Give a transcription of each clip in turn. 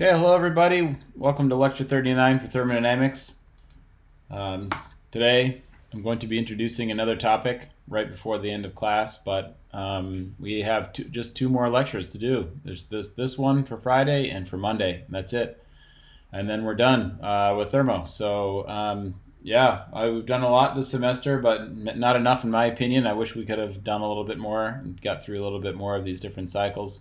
Okay, hello everybody. Welcome to Lecture 39 for Thermodynamics. Today I'm going to be introducing another topic right before the end of class, but we have just two more lectures to do. There's this one for Friday and for Monday, and that's it. And then we're done with thermo. So yeah, we've done a lot this semester, but not enough in my opinion. I wish we could have done a little bit more and got through a little bit more of these different cycles.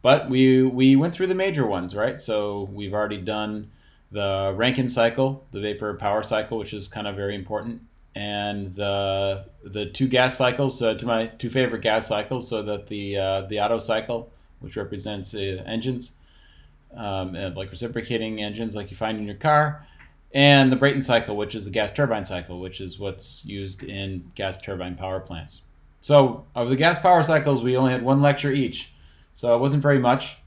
But we went through the major ones, right? So we've already done the Rankine cycle, the vapor power cycle, which is kind of very important, and the two gas cycles, to my two favorite gas cycles, so that the Otto cycle, which represents engines, and like reciprocating engines like you find in your car, and the Brayton cycle, which is the gas turbine cycle, which is what's used in gas turbine power plants. So of the gas power cycles, we only had one lecture each. So it wasn't very much,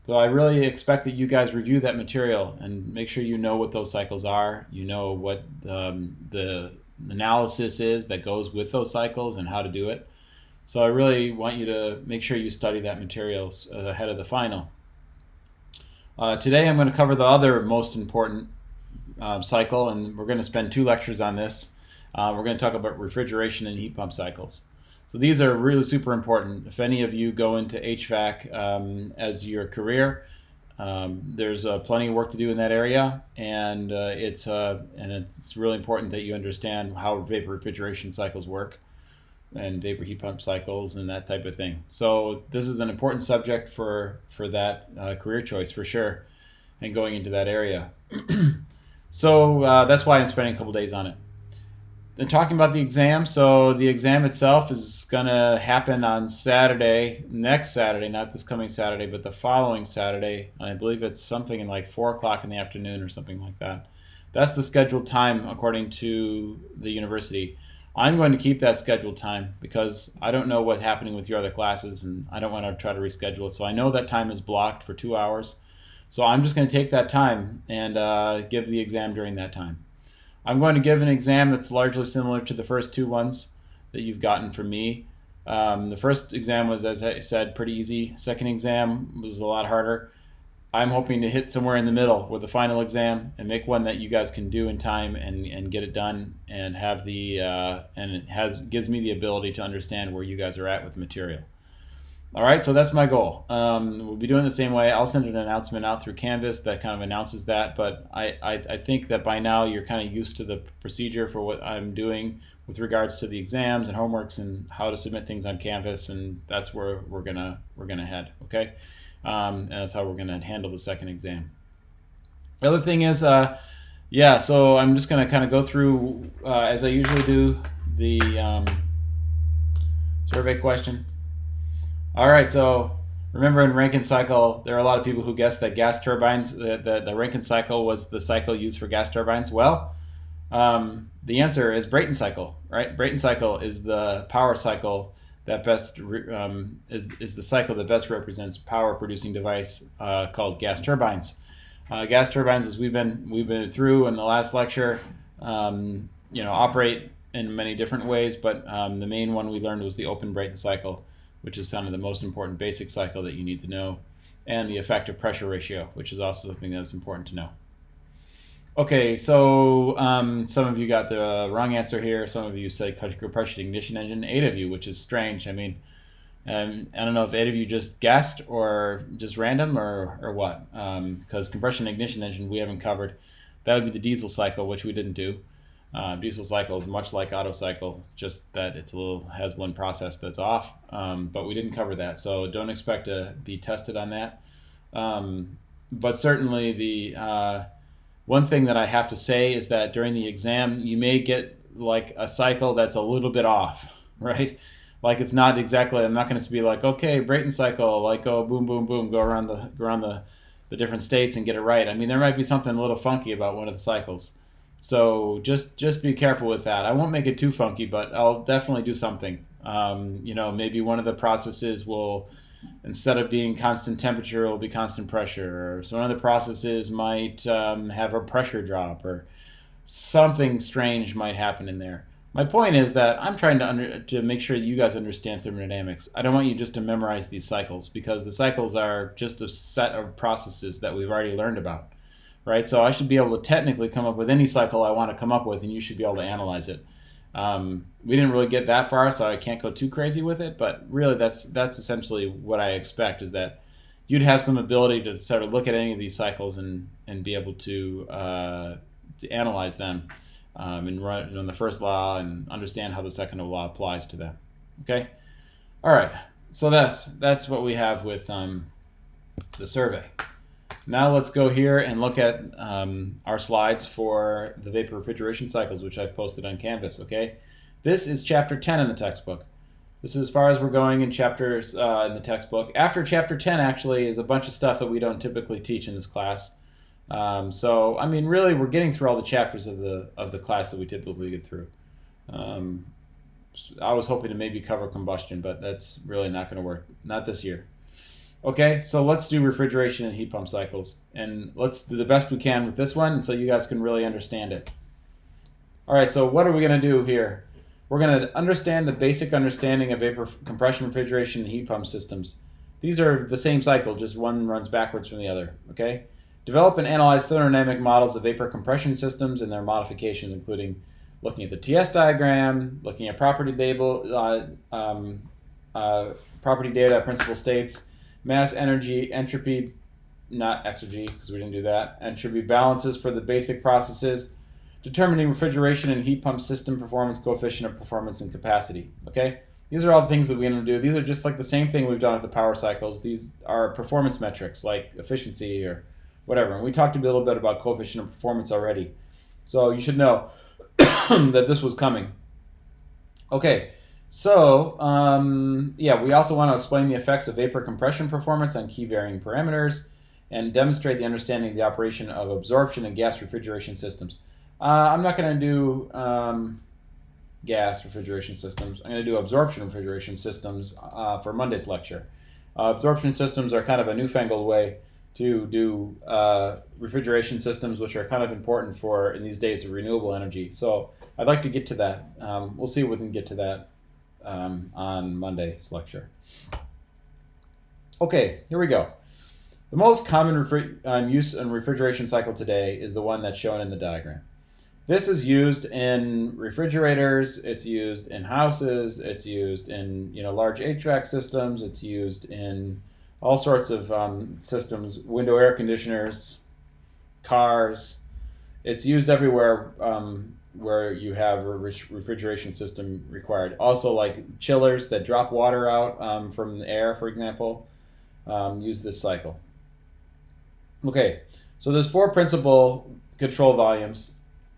but I really expect that you guys review that material and make sure you know what those cycles are, you know what the analysis is that goes with those cycles and how to do it. So I really want you to make sure you study that material ahead of the final. Today I'm going to cover the other most important cycle, and we're going to spend two lectures on this. We're going to talk about refrigeration and heat pump cycles. So these are really super important. If any of you go into HVAC as your career, there's plenty of work to do in that area, and it's really important that you understand how vapor refrigeration cycles work and vapor heat pump cycles and that type of thing. So this is an important subject for that career choice for sure, and going into that area. So that's why I'm spending a couple days on it. Then talking about the exam, so the exam itself is going to happen on Saturday, next Saturday, not this coming Saturday, but the following Saturday. I believe it's something in like 4 o'clock in the afternoon or something like that. That's the scheduled time according to the university. I'm going to keep that scheduled time because I don't know what's happening with your other classes, and I don't want to try to reschedule it. So I know that time is blocked for 2 hours. So I'm just going to take that time and give the exam during that time. I'm going to give an exam that's largely similar to the first two ones that you've gotten from me. The first exam was, as I said, pretty easy. Second exam was a lot harder. I'm hoping to hit somewhere in the middle with the final exam and make one that you guys can do in time and get it done and have gives me the ability to understand where you guys are at with the material. All right, so that's my goal. We'll be doing the same way. I'll send an announcement out through Canvas that kind of announces that, but I think that by now you're kind of used to the procedure for what I'm doing with regards to the exams and homeworks and how to submit things on Canvas, and that's where we're gonna head. Okay, and that's how we're gonna handle the second exam. The other thing is, yeah. So I'm just gonna kind of go through as I usually do the survey question. All right, so remember in Rankine cycle, there are a lot of people who guessed that gas turbines, the Rankine cycle was the cycle used for gas turbines. Well, the answer is Brayton cycle, right? Brayton cycle is the power cycle that best is the cycle that best represents power producing device called gas turbines. Gas turbines, as we've been through in the last lecture, operate in many different ways, but the main one we learned was the open Brayton cycle, which is kind of the most important basic cycle that you need to know, and the effective pressure ratio, which is also something that is important to know. Okay, so some of you got the wrong answer here. Some of you said compression ignition engine. 8 of you, which is strange. I mean, I don't know if 8 of you just guessed or just random or what, because compression ignition engine we haven't covered. That would be the diesel cycle, which we didn't do. Diesel cycle is much like Otto cycle, just that it's has one process that's off, but we didn't cover that, so don't expect to be tested on that. But certainly the one thing that I have to say is that during the exam you may get like a cycle that's a little bit off, right? Like it's not exactly, I'm not going to be like, okay, Brayton cycle, like go boom, boom, boom, go around the different states and get it right. I mean, there might be something a little funky about one of the cycles. So just be careful with that. I won't make it too funky, but I'll definitely do something. Maybe one of the processes will, instead of being constant temperature, it will be constant pressure. Or so one of the processes might have a pressure drop, or something strange might happen in there. My point is that I'm trying to make sure that you guys understand thermodynamics. I don't want you just to memorize these cycles, because the cycles are just a set of processes that we've already learned about, right? So I should be able to technically come up with any cycle I want to come up with, and you should be able to analyze it. We didn't really get that far, so I can't go too crazy with it, but really that's essentially what I expect, is that you'd have some ability to sort of look at any of these cycles and be able to analyze them, and run the first law and understand how the second law applies to them. Okay? All right. So that's what we have with the survey. Now let's go here and look at our slides for the vapor refrigeration cycles, which I've posted on Canvas. Okay? This is chapter 10 in the textbook. This is as far as we're going in chapters in the textbook. After chapter 10, actually, is a bunch of stuff that we don't typically teach in this class. So, I mean, really, we're getting through all the chapters of the class that we typically get through. I was hoping to maybe cover combustion, but that's really not going to work. Not this year. Okay, so let's do refrigeration and heat pump cycles. And let's do the best we can with this one so you guys can really understand it. All right, so what are we going to do here? We're going to understand the basic understanding of vapor compression, refrigeration, and heat pump systems. These are the same cycle, just one runs backwards from the other. Okay? Develop and analyze thermodynamic models of vapor compression systems and their modifications, including looking at the TS diagram, looking at property data, principal states, mass, energy, entropy, not exergy because we didn't do that, entropy balances for the basic processes, determining refrigeration and heat pump system performance, coefficient of performance, and capacity. Okay? These are all the things that we're going to do. These are just like the same thing we've done with the power cycles. These are performance metrics like efficiency or whatever. And we talked a little bit about coefficient of performance already. So you should know that this was coming. Okay, so yeah, we also want to explain the effects of vapor compression performance on key varying parameters and demonstrate the understanding of the operation of absorption and gas refrigeration systems. I'm not going to do gas refrigeration systems. I'm going to do absorption refrigeration systems for Monday's lecture. Absorption systems are kind of a newfangled way to do refrigeration systems, which are kind of important for, in these days, of renewable energy. So I'd like to get to that. We'll see if we can get to that on Monday's lecture. Okay, here we go. The most common use in refrigeration cycle today is the one that's shown in the diagram. This is used in refrigerators, it's used in houses, it's used in large HVAC systems, it's used in all sorts of systems, window air conditioners, cars. It's used everywhere where you have a refrigeration system required. Also, like chillers that drop water out from the air, for example, use this cycle. Okay, so there's 4 principal control volumes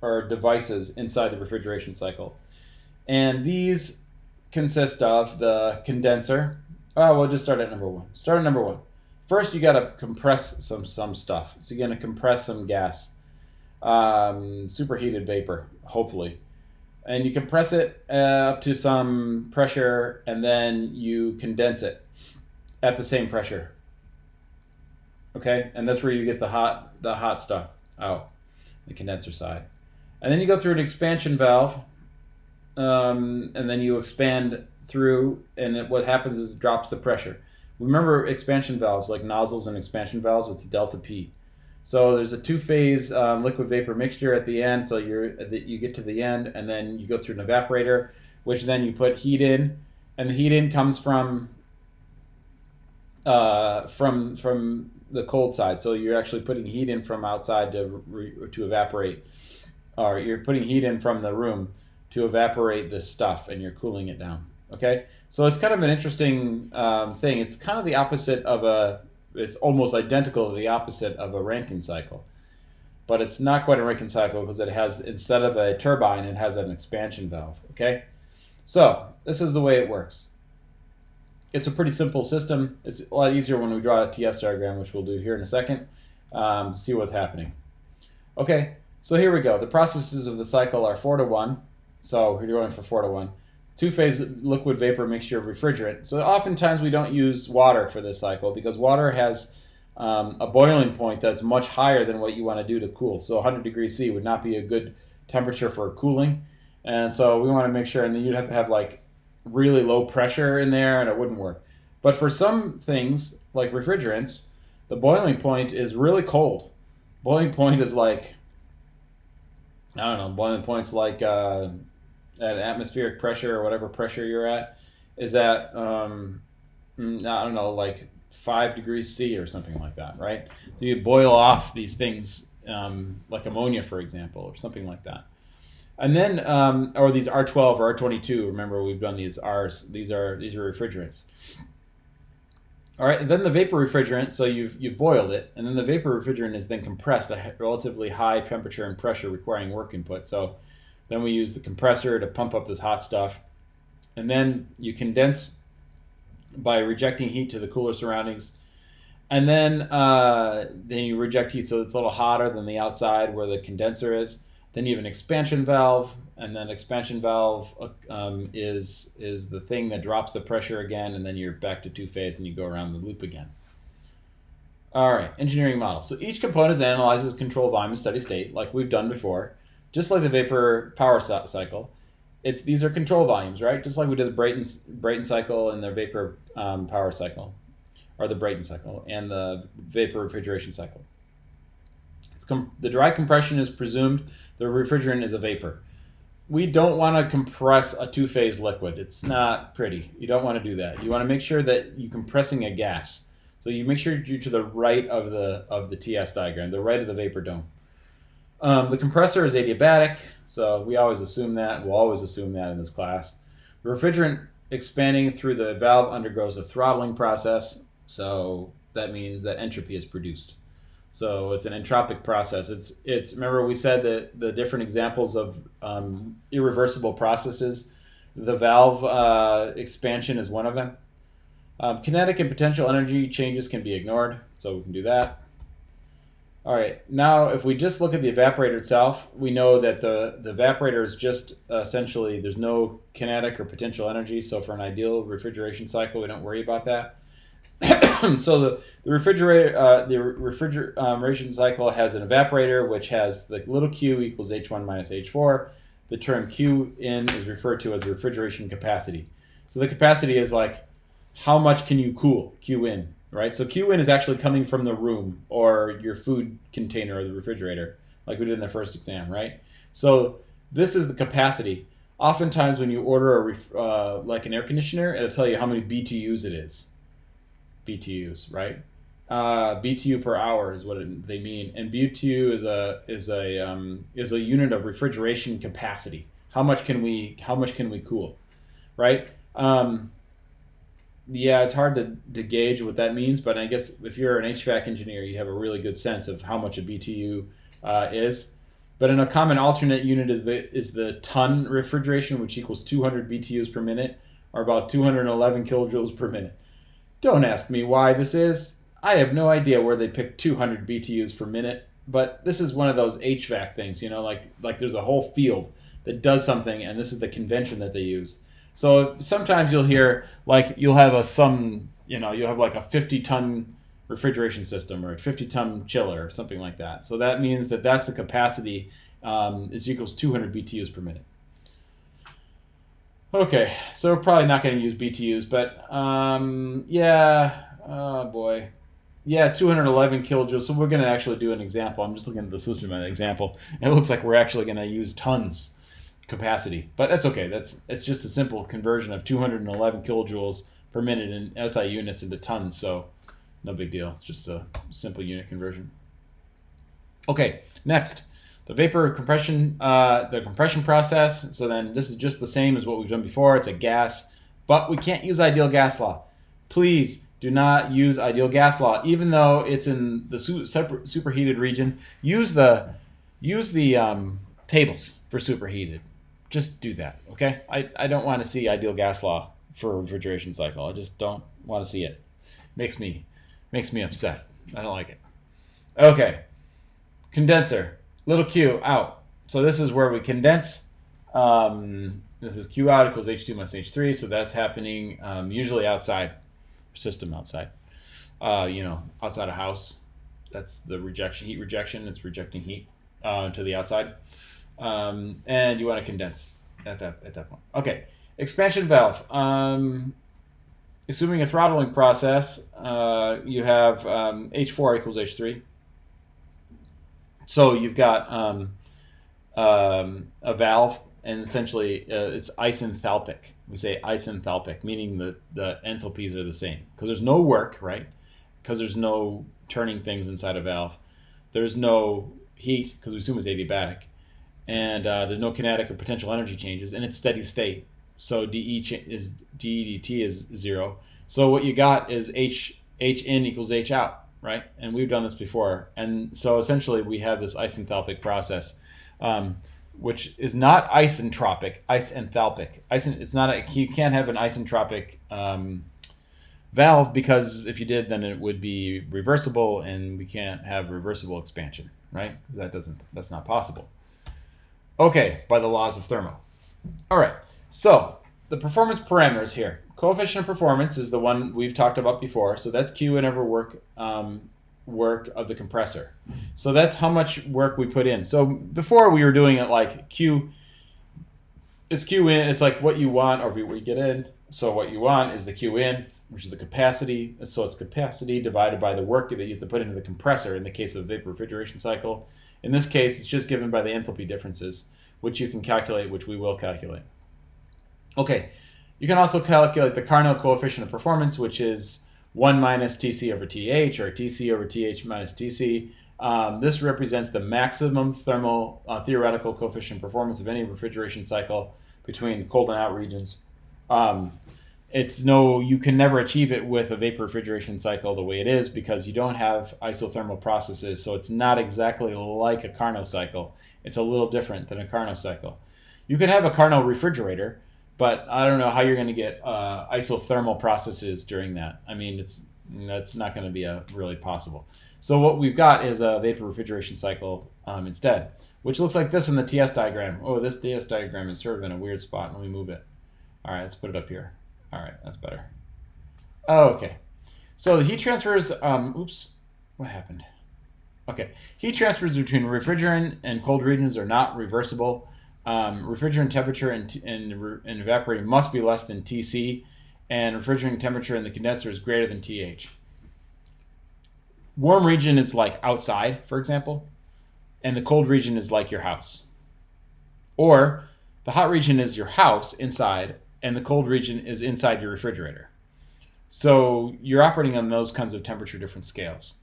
or devices inside the refrigeration cycle. And these consist of the condenser. We'll just start at number 1. Start at number 1. First, you got to compress some stuff. So you're going to compress some gas, superheated vapor, hopefully. And you compress it up to some pressure, and then you condense it at the same pressure. Okay, and that's where you get the hot stuff out, the condenser side. And then you go through an expansion valve, and then you expand through, and what happens is it drops the pressure. Remember expansion valves, like nozzles and expansion valves, it's delta P. So there's a 2-phase liquid vapor mixture at the end, so you get to the end, and then you go through an evaporator, which then you put heat in, and the heat in comes from the cold side. So you're actually putting heat in from outside to evaporate, or you're putting heat in from the room to evaporate this stuff, and you're cooling it down. Okay, so it's kind of an interesting thing. It's kind of the opposite of it's almost identical to the opposite of a Rankine cycle, but it's not quite a Rankine cycle because it has, instead of a turbine, it has an expansion valve. Okay, so this is the way it works. It's a pretty simple system. It's a lot easier when we draw a TS diagram, which we'll do here in a second, to see what's happening. Okay, so here we go. The processes of the cycle are 4-to-1. So we're going for 4-to-1. 2-phase liquid vapor mixture of refrigerant. So oftentimes we don't use water for this cycle because water has a boiling point that's much higher than what you want to do to cool. So 100 degrees C would not be a good temperature for cooling. And so we want to make sure, and then you'd have to have like really low pressure in there, and it wouldn't work. But for some things, like refrigerants, the boiling point is really cold. Boiling point is like, I don't know, boiling point's like at atmospheric pressure or whatever pressure you're at, is at, I don't know, like 5 degrees C or something like that, right? So you boil off these things, like ammonia, for example, or something like that. And then, or these R12 or R22. Remember, we've done these R's. These are refrigerants. All right. And then the vapor refrigerant. So you've boiled it, and then the vapor refrigerant is then compressed at relatively high temperature and pressure, requiring work input. So then we use the compressor to pump up this hot stuff, and then you condense by rejecting heat to the cooler surroundings. And then you reject heat, so it's a little hotter than the outside where the condenser is. Then you have an expansion valve, and then expansion valve is the thing that drops the pressure again, and then you're back to two-phase, and you go around the loop again. All right, engineering model. So each component analyzes control volume in steady state, like we've done before, just like the vapor power cycle. These are control volumes, right? Just like we did the Brayton cycle and the vapor power cycle, or the Brayton cycle, and the vapor refrigeration cycle. The dry compression is presumed. The refrigerant is a vapor. We don't want to compress a two-phase liquid. It's not pretty. You don't want to do that. You want to make sure that you're compressing a gas. So you make sure you're to the right of the TS diagram, the right of the vapor dome. The compressor is adiabatic, so we always assume that. We'll always assume that in this class. The refrigerant expanding through the valve undergoes a throttling process, so that means that entropy is produced. So it's an entropic process. It's remember we said that the different examples of irreversible processes, the valve expansion is one of them. Kinetic and potential energy changes can be ignored, so we can do that. All right, now if we just look at the evaporator itself, we know that the evaporator is just essentially, there's no kinetic or potential energy, so for an ideal refrigeration cycle, we don't worry about that. So the refrigeration cycle has an evaporator, which has the little q equals H1 minus H4. The term Q in is referred to as refrigeration capacity. So the capacity is like, how much can you cool, Q in, right? So Q in is actually coming from the room or your food container or the refrigerator, like we did in the first exam, right? So this is the capacity. Oftentimes when you order like an air conditioner, it'll tell you how many BTUs it is. BTUs, right? BTU per hour is what they mean, and BTU is a unit of refrigeration capacity. How much can we cool, right? Yeah, it's hard to gauge what that means, but I guess if you're an HVAC engineer, you have a really good sense of how much a BTU is. But in a common alternate unit is the ton refrigeration, which equals 200 BTUs per minute, or about 211 kilojoules per minute. Don't ask me why this is. I have no idea where they picked 200 BTUs per minute, but this is one of those HVAC things, you know, like there's a whole field that does something, and this is the convention that they use. So sometimes you'll hear, like, you'll have like a 50-ton refrigeration system or a 50-ton chiller or something like that. So that means that's the capacity is equals 200 BTUs per minute. Okay, so we're probably not going to use BTUs, but yeah, oh boy. Yeah, it's 211 kilojoules, so we're going to actually do an example. I'm just looking at the solution of an example. It looks like we're actually going to use tons capacity, but that's okay. It's just a simple conversion of 211 kilojoules per minute in SI units into tons, so no big deal. It's just a simple unit conversion. Okay, next. The vapor compression, the compression process. So then this is just the same as what we've done before. It's a gas, but we can't use ideal gas law. Please do not use ideal gas law, even though it's in the superheated region. Use the tables for superheated. Just do that, okay? I don't want to see ideal gas law for a refrigeration cycle. I just don't want to see it. Makes me upset. I don't like it. Okay, condenser. Little q out. So this is where we condense. This is q out equals H2 minus H3. So that's happening usually outside, system outside. Outside a house. That's the heat rejection. It's rejecting heat to the outside. And you want to condense. at that point. Okay, expansion valve. Assuming a throttling process, you have H4 equals H3. So you've got a valve, and essentially it's isenthalpic. We say isenthalpic, meaning the enthalpies are the same. Because there's no work, right? Because there's no turning things inside a valve. There's no heat, because we assume it's adiabatic. And there's no kinetic or potential energy changes, and it's steady state. So dE dt is 0. So what you got is H in equals H out, right? And we've done this before. And so essentially we have this isenthalpic process, which is not isentropic, isenthalpic. It's not you can't have an isentropic valve, because if you did, then it would be reversible, and we can't have reversible expansion, right? Because that's not possible. Okay, by the laws of thermo. All right, so the performance parameters here. Coefficient of performance is the one we've talked about before. So that's Q whenever work of the compressor. So that's how much work we put in. So before we were doing it like Q is Q in. It's like what you want or what you get in. So what you want is the Q in, which is the capacity. So it's capacity divided by the work that you have to put into the compressor in the case of a vapor refrigeration cycle. In this case, it's just given by the enthalpy differences, which you can calculate, which we will calculate. Okay, you can also calculate the Carnot coefficient of performance, which is 1 minus Tc over Th, or Tc over Th minus Tc. This represents the maximum thermal theoretical coefficient of performance of any refrigeration cycle between cold and hot regions. You can never achieve it with a vapor refrigeration cycle the way it is, because you don't have isothermal processes, so it's not exactly like a Carnot cycle. It's a little different than a Carnot cycle. You can have a Carnot refrigerator, but I don't know how you're going to get isothermal processes during that. I mean, that's not going to be really possible. So what we've got is a vapor refrigeration cycle instead, which looks like this in the TS diagram. Oh, this TS diagram is sort of in a weird spot. Let me move it. All right, let's put it up here. All right, that's better. Oh, okay. So the heat transfers, oops, what happened? Okay, heat transfers between refrigerant and cold regions are not reversible. Refrigerant temperature and evaporating must be less than Tc, and refrigerant temperature in the condenser is greater than Th. Warm region is like outside, for example, and the cold region is like your house. Or the hot region is your house inside, and the cold region is inside your refrigerator. So you're operating on those kinds of temperature different scales.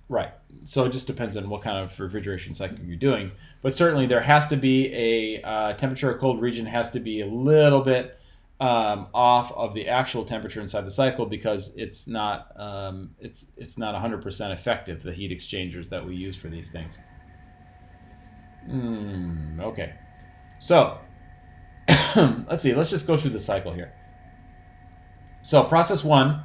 Right. So it just depends on what kind of refrigeration cycle you're doing. But certainly there has to be a temperature or cold region has to be a little bit off of the actual temperature inside the cycle, because it's not 100% effective, the heat exchangers that we use for these things. Okay. So let's see. Let's just go through the cycle here. So process one.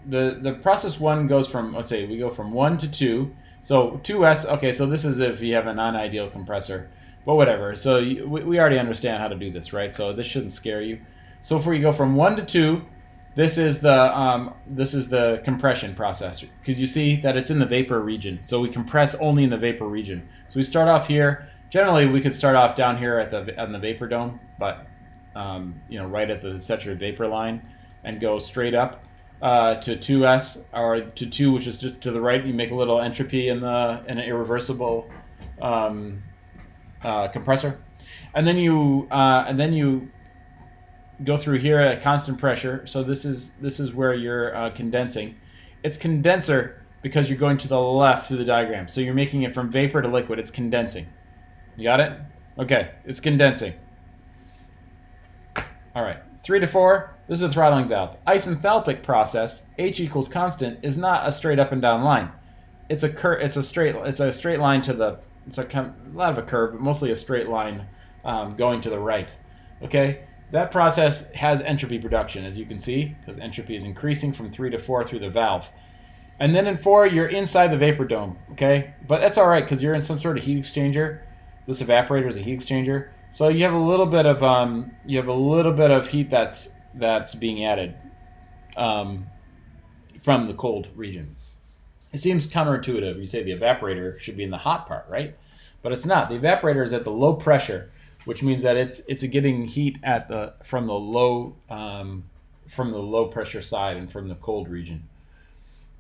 The process one goes from, let's say we go from 1 to 2. So 2s, okay, so this is if you have a non-ideal compressor, but whatever. So we already understand how to do this, right? So this shouldn't scare you. So if we go from 1 to 2, this is the compression process, because you see that it's in the vapor region. So we compress only in the vapor region. So we start off here. Generally, we could start off down here on the vapor dome, but right at the saturated vapor line, and go straight up to 2s, or to 2, which is just to the right. You make a little entropy in an irreversible compressor, and then you go through here at constant pressure. So this is where you're condensing. It's condenser because you're going to the left through the diagram. So you're making it from vapor to liquid. It's condensing. You got it? Okay, it's condensing. All right, 3 to 4. This is a throttling valve. Isenthalpic process, H equals constant, is not a straight up and down line. It's a straight line to the. It's a lot of a curve, but mostly a straight line going to the right. Okay, that process has entropy production, as you can see, because entropy is increasing from 3 to 4 through the valve. And then in 4, you're inside the vapor dome. Okay, but that's all right because you're in some sort of heat exchanger. This evaporator is a heat exchanger, so you have a little bit of heat that's being added from the cold region. It seems counterintuitive. You say the evaporator should be in the hot part, right? but it's not. The evaporator is at the low pressure, which means that it's getting heat at the from the low pressure side and from the cold region.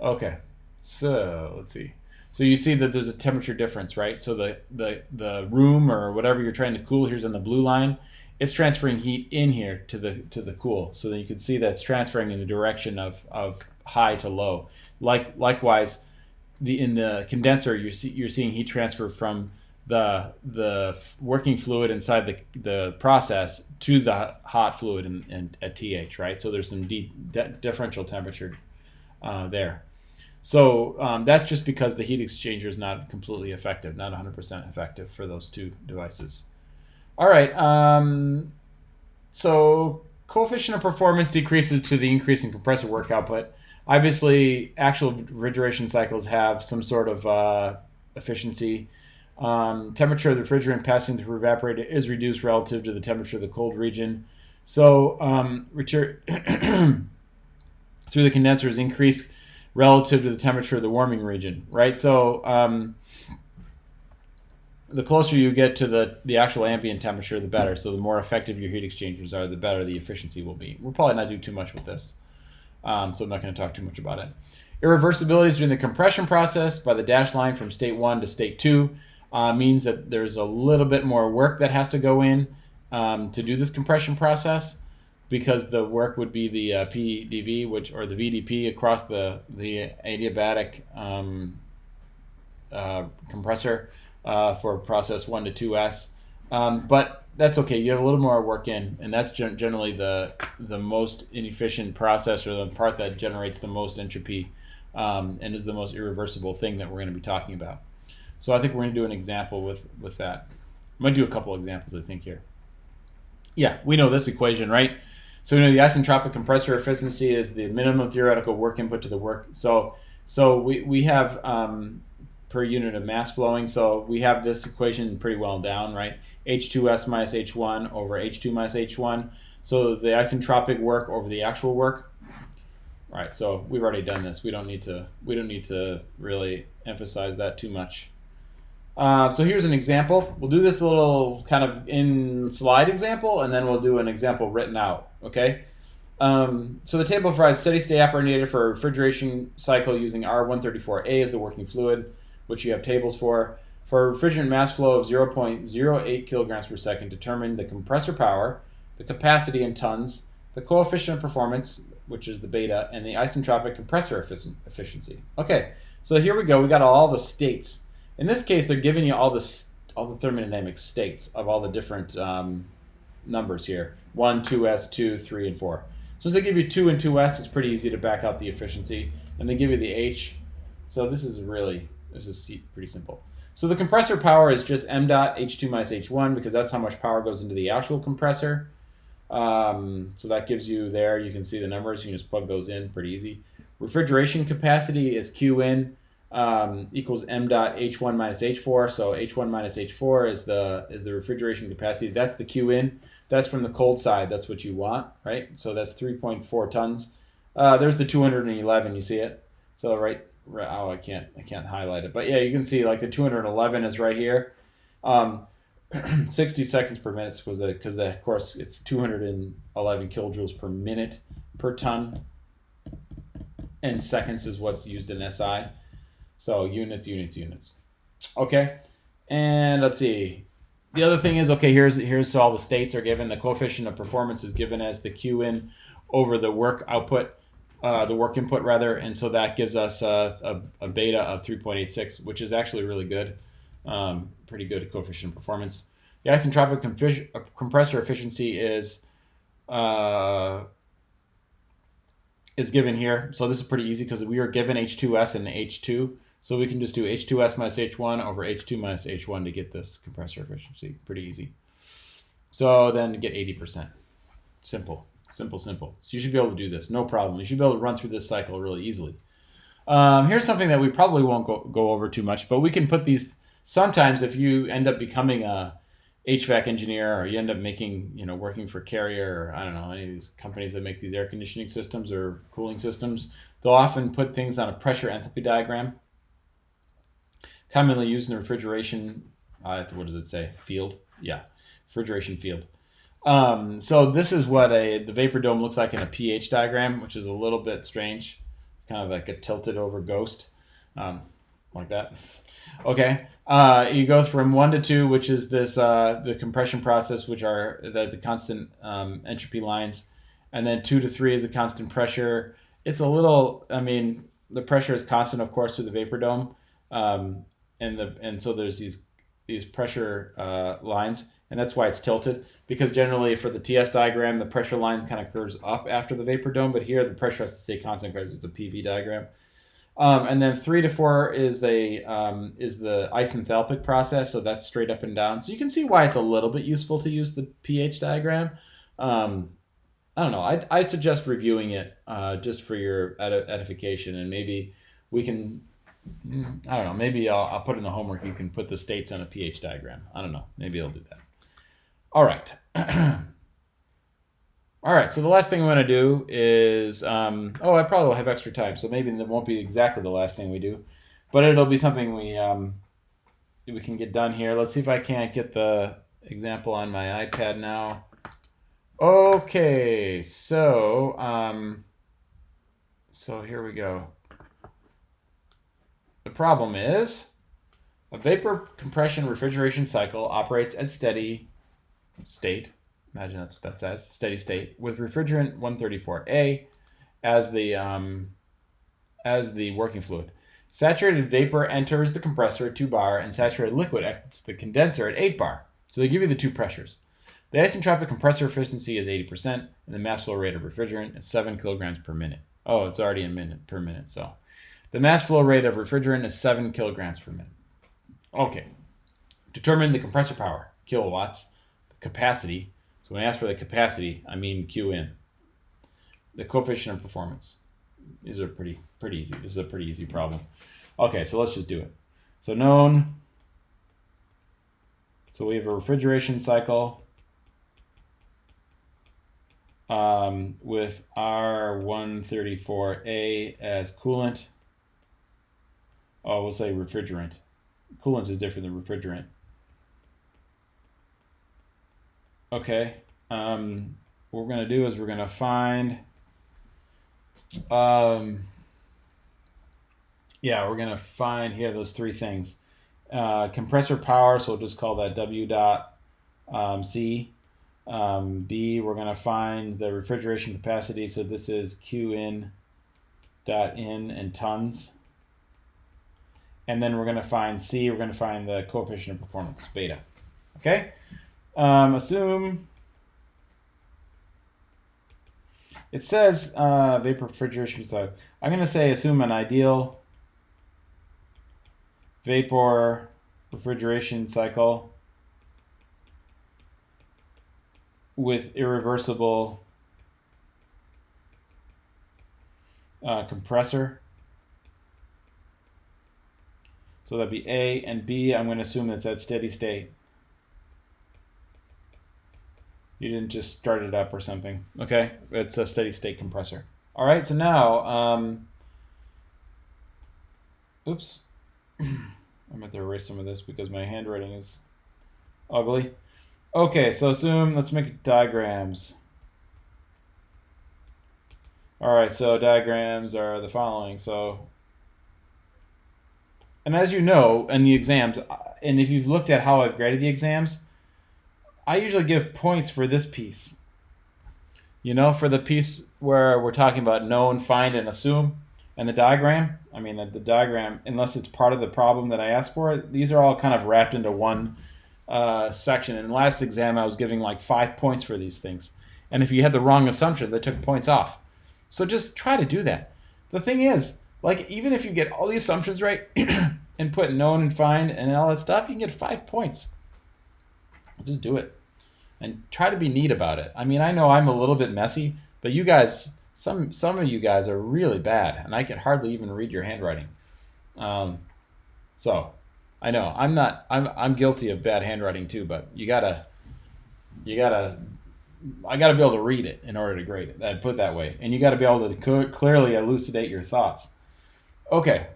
Okay, so let's see. So you see that there's a temperature difference, right? So the room or whatever you're trying to cool, here's on the blue line, it's transferring heat in here to the cool. So then you can see that it's transferring in the direction of high to low. Likewise, in the condenser, you're seeing heat transfer from the working fluid inside the process to the hot fluid and at TH, right? So there's some differential temperature there. So that's just because the heat exchanger is not completely effective, not 100% effective for those two devices. All right, so coefficient of performance decreases to the increase in compressor work output. Obviously, actual refrigeration cycles have some sort of efficiency. Temperature of the refrigerant passing through evaporator is reduced relative to the temperature of the cold region. So through the condenser is increased relative to the temperature of the warming region, right? So the closer you get to the actual ambient temperature, the better. So the more effective your heat exchangers are, the better the efficiency will be. We'll probably not do too much with this, so I'm not going to talk too much about it. Irreversibilities during the compression process by the dashed line from state 1 to state 2 means that there's a little bit more work that has to go in to do this compression process, because the work would be the PDV, or the VDP across the adiabatic compressor for process 1 to 2S. But that's okay. You have a little more work in, and that's generally the most inefficient process, or the part that generates the most entropy and is the most irreversible thing that we're going to be talking about. So I think we're going to do an example with that. I'm going to do a couple examples, I think, here. Yeah, we know this equation, right? So we know the isentropic compressor efficiency is the minimum theoretical work input to the work. So we have per unit of mass flowing. So we have this equation pretty well down, right? H2S minus H1 over H2 minus H1. So the isentropic work over the actual work. All right, so we've already done this. We don't need to really emphasize that too much. So here's an example. We'll do this little kind of in slide example, and then we'll do an example written out, okay? So the table provides steady state operating data for a refrigeration cycle using R134A as the working fluid, which you have tables for. For a refrigerant mass flow of 0.08 kilograms per second, determine the compressor power, the capacity in tons, the coefficient of performance, which is the beta, and the isentropic compressor efficiency. Okay, so here we go. We got all the states. In this case, they're giving you all the thermodynamic states of all the different numbers here. 1, 2s, 2, 3, and 4. So if they give you 2 and 2s, it's pretty easy to back out the efficiency. And they give you the h. So this is pretty simple. So the compressor power is just m dot h2 minus h1, because that's how much power goes into the actual compressor. So that gives you there, you can see the numbers. You can just plug those in, pretty easy. Refrigeration capacity is Qin equals m dot h1 minus h4. So h1 minus h4 is the refrigeration capacity. That's the Qin. That's from the cold side. That's what you want, right? So that's 3.4 tons. There's the 211. You see it? So right. Oh, I can't highlight it, but yeah, you can see like the 211 is right here. 60 seconds per minute was because of course it's 211 kilojoules per minute per ton, and seconds is what's used in SI. So units. Okay, and let's see. The other thing is, okay, here's all the states are given. The coefficient of performance is given as the Qin over the work output, the work input rather, and so that gives us a beta of 3.86, which is actually really good, pretty good coefficient of performance. The isentropic compressor efficiency is given here. So this is pretty easy because we are given H2S and H2. So we can just do H2S minus H1 over H2 minus H1 to get this compressor efficiency. Pretty easy. So then get 80%. Simple. So you should be able to do this, no problem. You should be able to run through this cycle really easily. Here's something that we probably won't go over too much, but we can put these, sometimes if you end up becoming a HVAC engineer, or you end up working for Carrier, or I don't know, any of these companies that make these air conditioning systems or cooling systems, they'll often put things on a pressure enthalpy diagram, commonly used in the refrigeration What does it say? Field? Yeah, refrigeration field. So this is what the vapor dome looks like in a pH diagram, which is a little bit strange. It's kind of like a tilted over ghost, like that. Okay. You go from 1 to 2, which is this the compression process, which are the constant entropy lines, and then 2 to 3 is the constant pressure. It's a little. I mean, the pressure is constant, of course, through the vapor dome, and so there's these pressure lines, and that's why it's tilted. Because generally, for the TS diagram, the pressure line kind of curves up after the vapor dome, but here the pressure has to stay constant because it's a PV diagram. And then 3 to 4 is the isenthalpic process, so that's straight up and down. So you can see why it's a little bit useful to use the pH diagram. I don't know. I'd suggest reviewing it just for your edification, and maybe we can. I don't know. Maybe I'll put in the homework. You can put the states on a pH diagram. I don't know. Maybe I'll do that. All right. All right, so the last thing we want to do is, I probably will have extra time, so maybe it won't be exactly the last thing we do, but it'll be something we can get done here. Let's see if I can't get the example on my iPad now. Okay, so here we go. The problem is a vapor compression refrigeration cycle operates at steady state. Imagine that's what that says, steady state, with refrigerant 134A as the working fluid. Saturated vapor enters the compressor at 2 bar, and saturated liquid exits the condenser at 8 bar. So they give you the two pressures. The isentropic compressor efficiency is 80%, and the mass flow rate of refrigerant is 7 kilograms per minute. Oh, it's already a minute per minute, so. The mass flow rate of refrigerant is 7 kilograms per minute. Okay. Determine the compressor power, kilowatts, the capacity. So when I ask for the capacity, I mean Q in. The coefficient of performance. These are pretty easy. This is a pretty easy problem. Okay, so let's just do it. So known. So we have a refrigeration cycle with R134A as coolant. Oh, we'll say refrigerant. Coolant is different than refrigerant. Okay, what we're going to do is we're going to find, we're going to find here those three things. Compressor power, so we'll just call that W dot C. B, we're going to find the refrigeration capacity, so this is Q in dot in tons. And then we're going to find C, we're going to find the coefficient of performance, beta. Okay? Assume it says vapor refrigeration. So I'm going to say assume an ideal vapor refrigeration cycle with irreversible compressor. So that'd be A, and B, I'm going to assume it's at steady state. You didn't just start it up or something. Okay, it's a steady state compressor. All right, so now, oops. I'm going to erase some of this because my handwriting is ugly. Okay, so assume, let's make diagrams. All right, so diagrams are the following. So, and as you know, in the exams, and if you've looked at how I've graded the exams, I usually give points for this piece. You know, for the piece where we're talking about known, find, and assume, and the diagram. I mean, the diagram, unless it's part of the problem that I asked for, these are all kind of wrapped into one section. In the last exam, I was giving like 5 points for these things. And if you had the wrong assumptions, they took points off. So just try to do that. The thing is, like, even if you get all the assumptions right and put known and find and all that stuff, you can get 5 points. Just do it. And try to be neat about it. I mean, I know I'm a little bit messy, but you guys, some of you guys are really bad, and I can hardly even read your handwriting. So, I know I'm guilty of bad handwriting too, but I gotta be able to read it in order to grade it. I'd put it that way, and you got to be able to clearly elucidate your thoughts. Okay.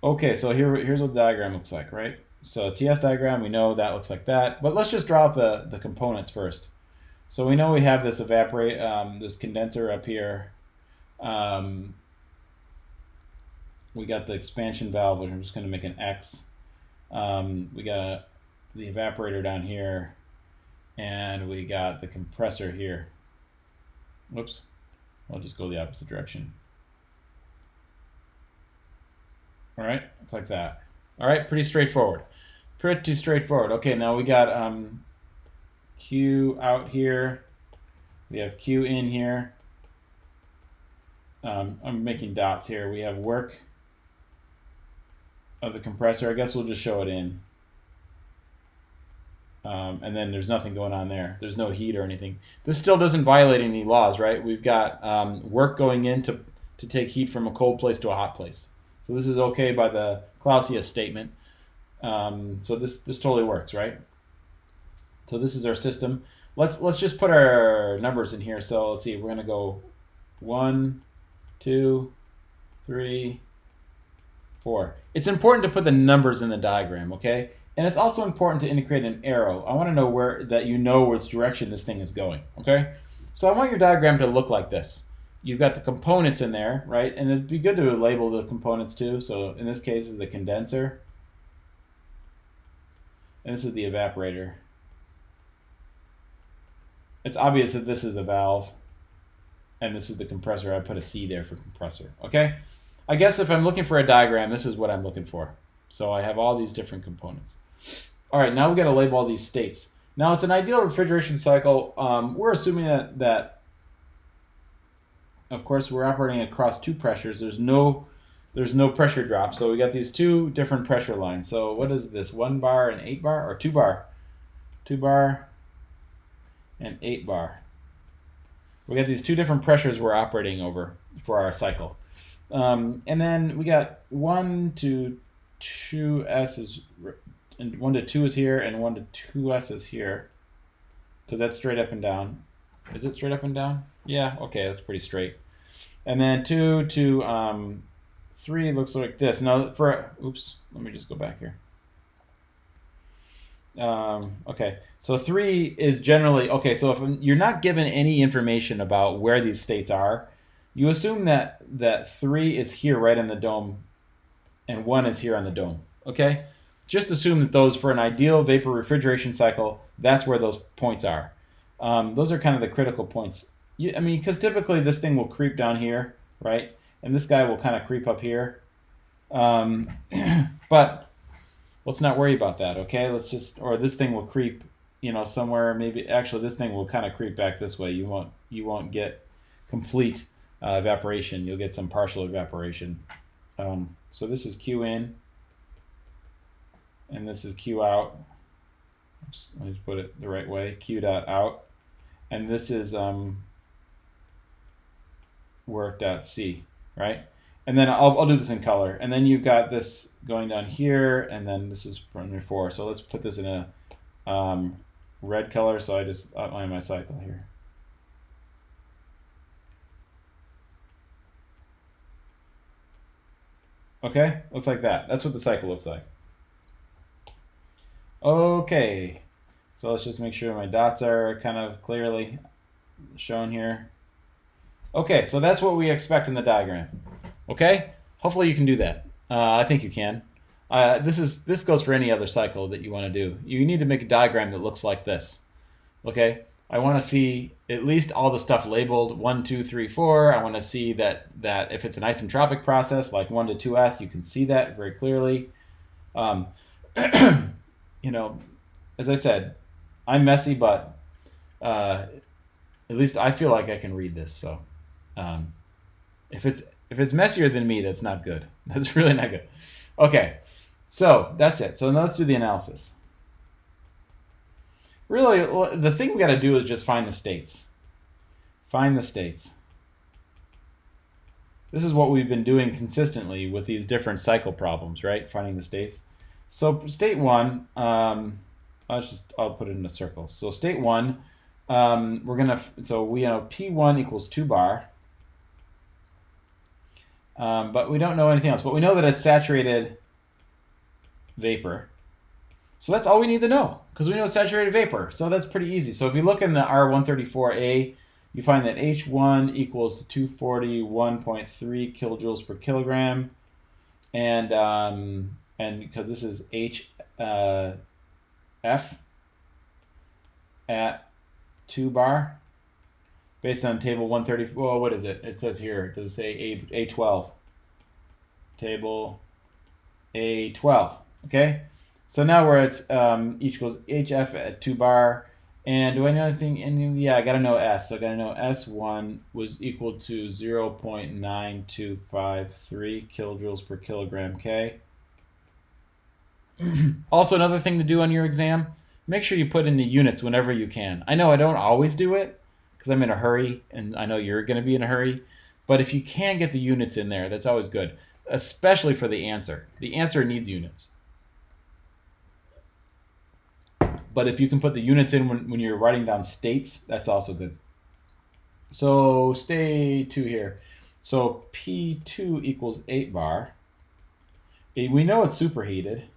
Okay, so here's what the diagram looks like, right? So TS diagram, we know that looks like that, but let's just draw out the components first. So we know we have this this condenser up here. We got the expansion valve, which I'm just going to make an X. We got the evaporator down here, and we got the compressor here. Whoops, I'll just go the opposite direction. All right, it's like that. All right, pretty straightforward. Pretty straightforward. Okay, now we got Q out here. We have Q in here. I'm making dots here. We have work of the compressor. I guess we'll just show it in. And then there's nothing going on there. There's no heat or anything. This still doesn't violate any laws, right? We've got work going in to take heat from a cold place to a hot place. So this is okay by the Clausius statement. So this totally works, right? So this is our system. Let's just put our numbers in here. So let's see, we're gonna go 1, 2, 3, 4. It's important to put the numbers in the diagram, okay? And it's also important to indicate an arrow. I want to know that you know which direction this thing is going, okay? So I want your diagram to look like this. You've got the components in there, right? And it'd be good to label the components too. So in this case, this is the condenser. And this is the evaporator. It's obvious that this is the valve. And this is the compressor. I put a C there for compressor, okay? I guess if I'm looking for a diagram, this is what I'm looking for. So I have all these different components. All right, now we got to label all these states. Now it's an ideal refrigeration cycle. We're assuming that, of course, we're operating across two pressures. There's no pressure drop. So we got these two different pressure lines. So what is this? 1 bar and 8 bar, or 2 bar? 2 bar and 8 bar. We got these two different pressures we're operating over for our cycle. And then we got 1 to 2S is, and 1 to 2 is here, and 1 to 2S is here, because that's straight up and down. Is it straight up and down? Yeah, okay, that's pretty straight. And then 2 to 3 looks like this. Now oops, let me just go back here. Okay, so 3 is generally, okay, so if you're not given any information about where these states are, you assume that 3 is here right in the dome and 1 is here on the dome, okay? Just assume that those, for an ideal vapor refrigeration cycle, that's where those points are. Those are kind of the critical points. I mean, because typically this thing will creep down here, right? And this guy will kind of creep up here. But let's not worry about that, okay? Let's just, or this thing will creep, somewhere, maybe, actually this thing will kind of creep back this way. You won't get complete evaporation. You'll get some partial evaporation. So this is Q in, and this is Q out. Oops, let me just put it the right way. Q dot out, and this is work dot C, right? And then I'll do this in color. And then you've got this going down here, and then this is from your 4. So let's put this in a red color. So I just outline my cycle here. Okay, looks like that. That's what the cycle looks like. Okay, so let's just make sure my dots are kind of clearly shown here. Okay, so that's what we expect in the diagram. Okay, hopefully you can do that. I think you can. This goes for any other cycle that you want to do. You need to make a diagram that looks like this. Okay, I want to see at least all the stuff labeled 1, 2, 3, 4. I want to see that if it's an isentropic process like 1 to 2S, you can see that very clearly. As I said, I'm messy, but at least I feel like I can read this. So if it's messier than me, that's not good. That's really not good. Okay, so that's it. So now let's do the analysis. Really, the thing we got to do is just find the states. Find the states. This is what we've been doing consistently with these different cycle problems, right? Finding the states. So state 1, I'll put it in a circle. So state 1, we know P1 equals 2 bar. but we don't know anything else. But we know that it's saturated vapor. So that's all we need to know, because we know it's saturated vapor. So that's pretty easy. So if you look in the R134A, you find that H1 equals 241.3 kilojoules per kilogram. And because this is HF at 2 bar, based on table 130. Well, what is it? It says here, does it say A12? Table A12, okay? So now we're at each equals HF at 2 bar. And do I know anything? Yeah, I got to know S. So I got to know S1 was equal to 0.9253 kilojoules per kilogram K. Also, another thing to do on your exam, make sure you put in the units whenever you can. I know I don't always do it because I'm in a hurry, and I know you're going to be in a hurry. But if you can get the units in there, that's always good, especially for the answer. The answer needs units. But if you can put the units in when you're writing down states, that's also good. So stay 2 here. So P2 equals 8 bar. We know it's superheated.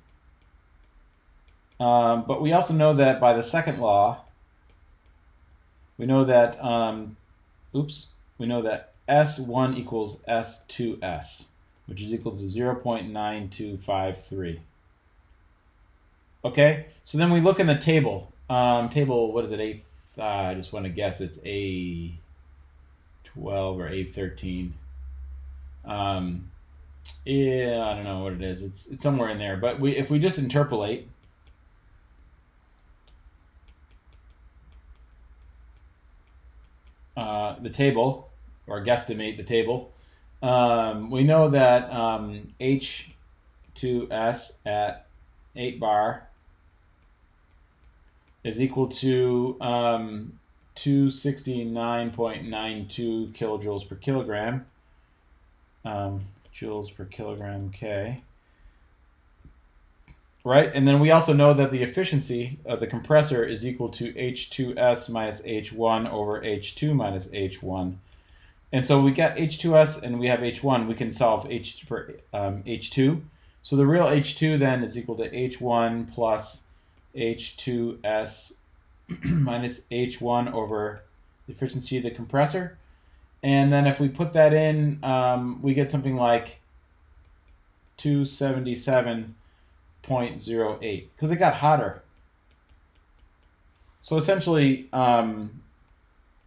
But we also know that by the second law, we know that, we know that S1 equals S2S, which is equal to 0.9253. Okay, so then we look in the table. Table, what is it? I just want to guess it's A12 or A13. Yeah, I don't know what it is. It's somewhere in there. But if we just interpolate, the table, or guesstimate the table, we know that H2S at 8 bar is equal to 269.92 kilojoules per kilogram, joules per kilogram K. Right, and then we also know that the efficiency of the compressor is equal to H2S minus H1 over H2 minus H1. And so we got H2S and we have H1. We can solve H for H2. So the real H2 then is equal to H1 plus H2S minus H1 over the efficiency of the compressor. And then if we put that in, we get something like 277.08 because it got hotter. So essentially,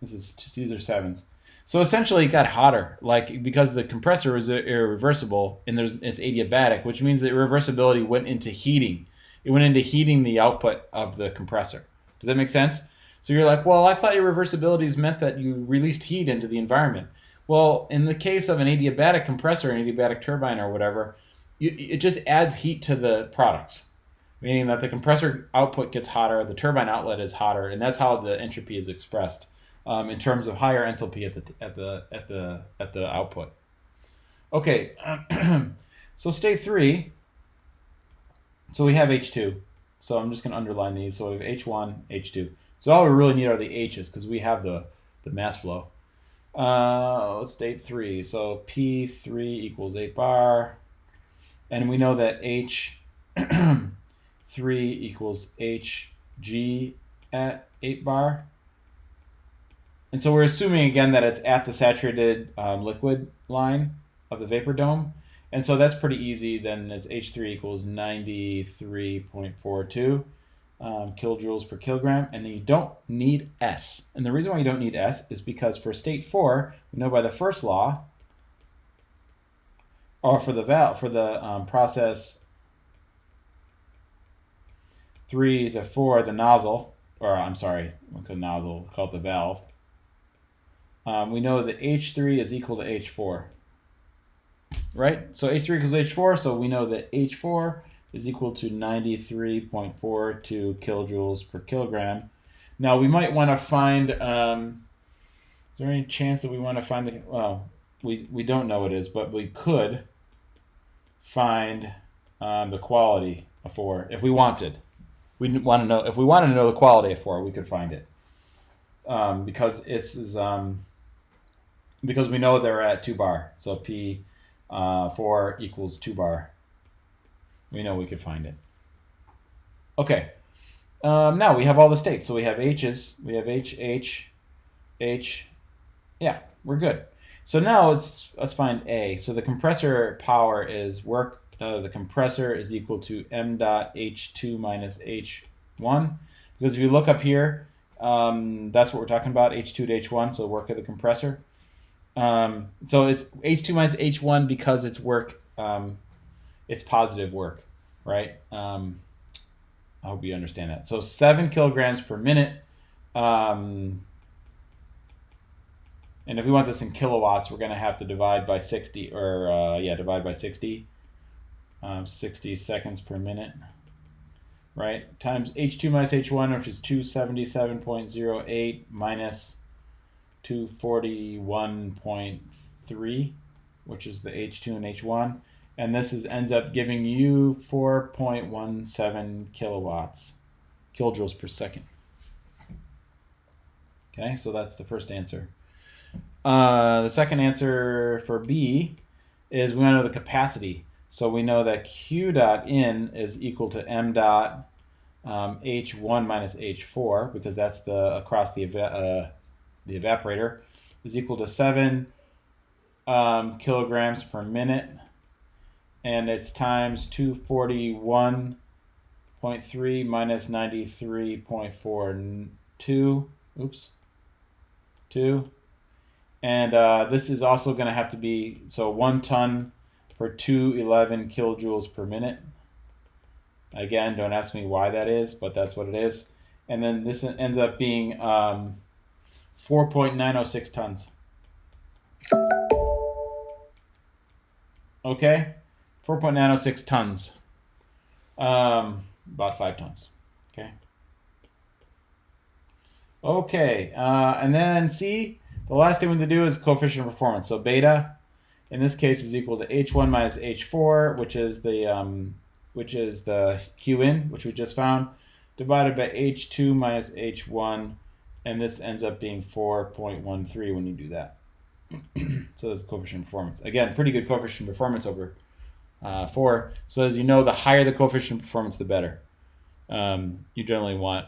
these are sevens. So essentially, it got hotter, like because the compressor is irreversible and it's adiabatic, which means that irreversibility went into heating. It went into heating the output of the compressor. Does that make sense? So you're like, well, I thought irreversibilities meant that you released heat into the environment. Well, in the case of an adiabatic compressor, an adiabatic turbine or whatever, it just adds heat to the products, meaning that the compressor output gets hotter, the turbine outlet is hotter, and that's how the entropy is expressed in terms of higher enthalpy at the output. Okay, so state 3. So we have H2. So I'm just going to underline these. So we have H1, H2. So all we really need are the H's because we have the mass flow. State 3. So P3 equals 8 bar. And we know that H3 equals Hg at 8 bar. And so we're assuming again that it's at the saturated liquid line of the vapor dome. And so that's pretty easy. Then it's H3 equals 93.42 kilojoules per kilogram. And then you don't need S. And the reason why you don't need S is because for state 4, we know by the first law, or for the process 3 to 4, the nozzle, or I'm sorry, we'll call nozzle, call it the valve. We know that H3 is equal to H4, right? So H3 equals H4, so we know that H4 is equal to 93.42 kilojoules per kilogram. Now we might want to find, is there any chance that we want to find the, well, we don't know what it is, but we could find the quality of 4 if we wanted. We want to know, if we wanted to know the quality of 4, we could find it. Because because we know they're at 2 bar. So P 4 equals 2 bar. We know we could find it. Okay. Now we have all the states. So we have H's. We have H, H, H. Yeah, we're good. So now let's find A. So the compressor power is work. The compressor is equal to m dot H2 minus H1. Because if you look up here, that's what we're talking about, H2 to H1, so work of the compressor. So it's H2 minus H1 because it's work, it's positive work, right? I hope you understand that. So 7 kilograms per minute. And if we want this in kilowatts, we're going to have to divide by 60, or divide by 60. 60 seconds per minute, right? Times H2 minus H1, which is 277.08 minus 241.3, which is the H2 and H1. And this ends up giving you 4.17 kilojoules per second. Okay, so that's the first answer. The second answer for B is we want to know the capacity. So we know that Q dot in is equal to m dot H1 minus H4, because that's the across the evaporator, is equal to 7 kilograms per minute, and it's times 241.3 minus 93.42. Oops. 2. And this is also going to have to be, so 1 ton per 211 kilojoules per minute. Again, don't ask me why that is, but that's what it is. And then this ends up being 4.906 tons. Okay, 4.906 tons. About 5 tons. Okay. Okay, and then C, the last thing we need to do is coefficient of performance. So beta, in this case, is equal to H1 minus H4, which is the Q in, which we just found, divided by H2 minus H1, and this ends up being 4.13 when you do that. So that's coefficient of performance. Again, pretty good coefficient of performance over 4. So as you know, the higher the coefficient of performance, the better. You generally want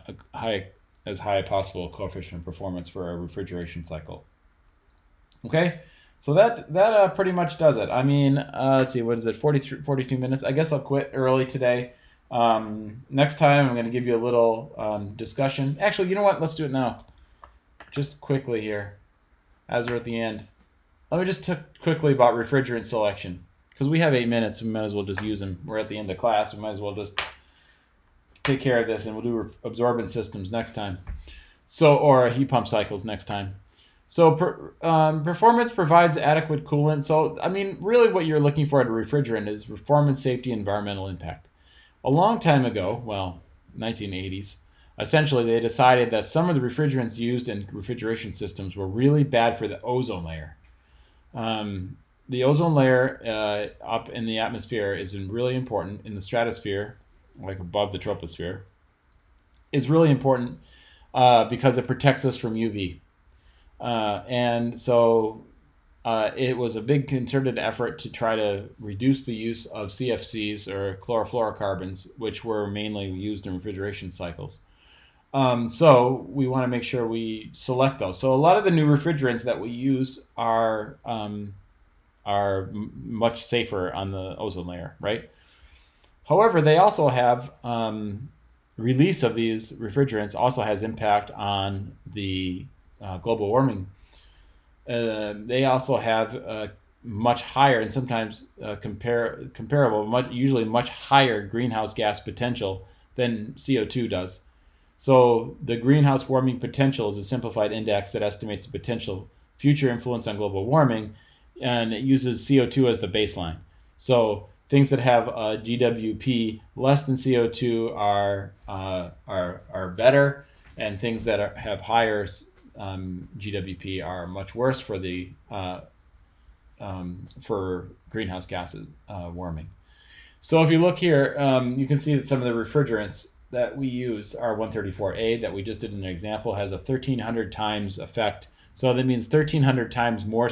as high as possible coefficient of performance for a refrigeration cycle. Okay, so that pretty much does it. I mean, let's see, what is it, 42 minutes? I guess I'll quit early today. Next time I'm going to give you a little discussion. Actually, you know what? Let's do it now. Just quickly here, as we're at the end. Let me just talk quickly about refrigerant selection, because we have 8 minutes, we might as well just use them. We're at the end of class, we might as well just take care of this, and we'll do absorbent systems next time. So, or heat pump cycles next time. So performance provides adequate coolant. So, I mean, really what you're looking for at a refrigerant is performance, safety, environmental impact. A long time ago, well, 1980s, essentially they decided that some of the refrigerants used in refrigeration systems were really bad for the ozone layer. The ozone layer up in the atmosphere is really important. In the stratosphere, like above the troposphere, is really important because it protects us from UV. And so it was a big concerted effort to try to reduce the use of CFCs, or chlorofluorocarbons, which were mainly used in refrigeration cycles. So we want to make sure we select those. So a lot of the new refrigerants that we use are much safer on the ozone layer, right? However, they also have release of these refrigerants also has impact on the global warming. They also have much higher, and sometimes comparable, usually much higher greenhouse gas potential than CO2 does. So the greenhouse warming potential is a simplified index that estimates the potential future influence on global warming, and it uses CO2 as the baseline. So things that have a GWP less than CO2 are better, and things that have higher GWP are much worse for the for greenhouse gases warming. So if you look here, you can see that some of the refrigerants that we use are 134A that we just did an example, has a 1,300 times effect. So that means 1,300 times more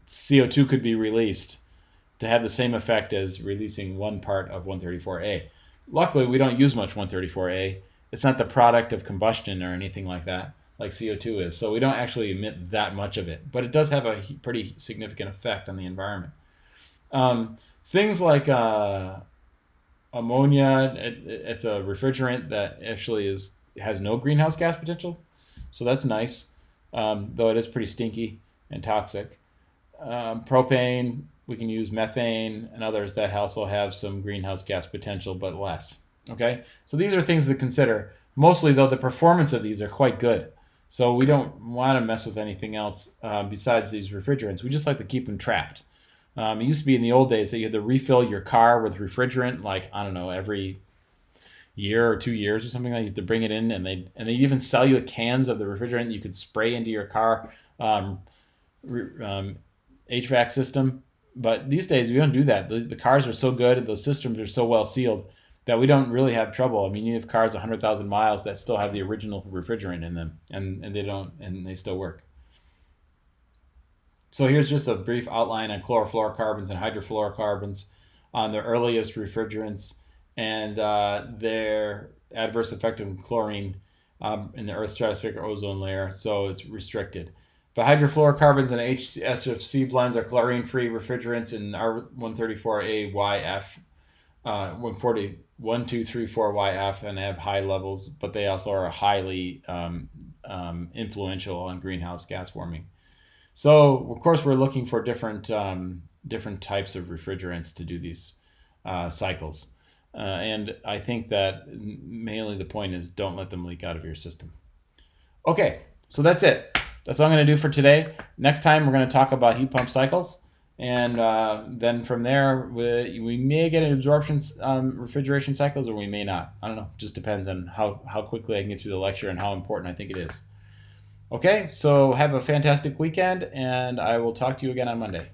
CO2 could be released to have the same effect as releasing one part of 134A. Luckily, we don't use much 134A. It's not the product of combustion or anything like that, like CO2 is. So we don't actually emit that much of it, but it does have a pretty significant effect on the environment. Things like ammonia, it's a refrigerant that actually has no greenhouse gas potential, so that's nice, though it is pretty stinky and toxic. Propane, we can use methane and others that also have some greenhouse gas potential, but less. Okay, so these are things to consider. Mostly, though, the performance of these are quite good, so we don't want to mess with anything else besides these refrigerants. We just like to keep them trapped. It used to be in the old days that you had to refill your car with refrigerant, like, I don't know, every year or 2 years or something. Like, you have to bring it in, and they even sell you cans of the refrigerant you could spray into your car HVAC system. But these days we don't do that. The cars are so good and those systems are so well sealed that we don't really have trouble. I mean, you have cars 100,000 miles that still have the original refrigerant in them, and they still work. So here's just a brief outline on chlorofluorocarbons and hydrofluorocarbons, on the earliest refrigerants and their adverse effect on chlorine in the Earth's stratospheric ozone layer, so it's restricted. But hydrofluorocarbons and HFC blends are chlorine-free refrigerants in R134A-YF, 1234YF, and have high levels, but they also are highly influential on greenhouse gas warming. So, of course, we're looking for different types of refrigerants to do these cycles. And I think that mainly the point is don't let them leak out of your system. Okay, so that's it. That's all I'm going to do for today. Next time, we're going to talk about heat pump cycles. And then from there, we may get an absorption refrigeration cycles, or we may not. I don't know. It just depends on how quickly I can get through the lecture and how important I think it is. Okay, so have a fantastic weekend, and I will talk to you again on Monday.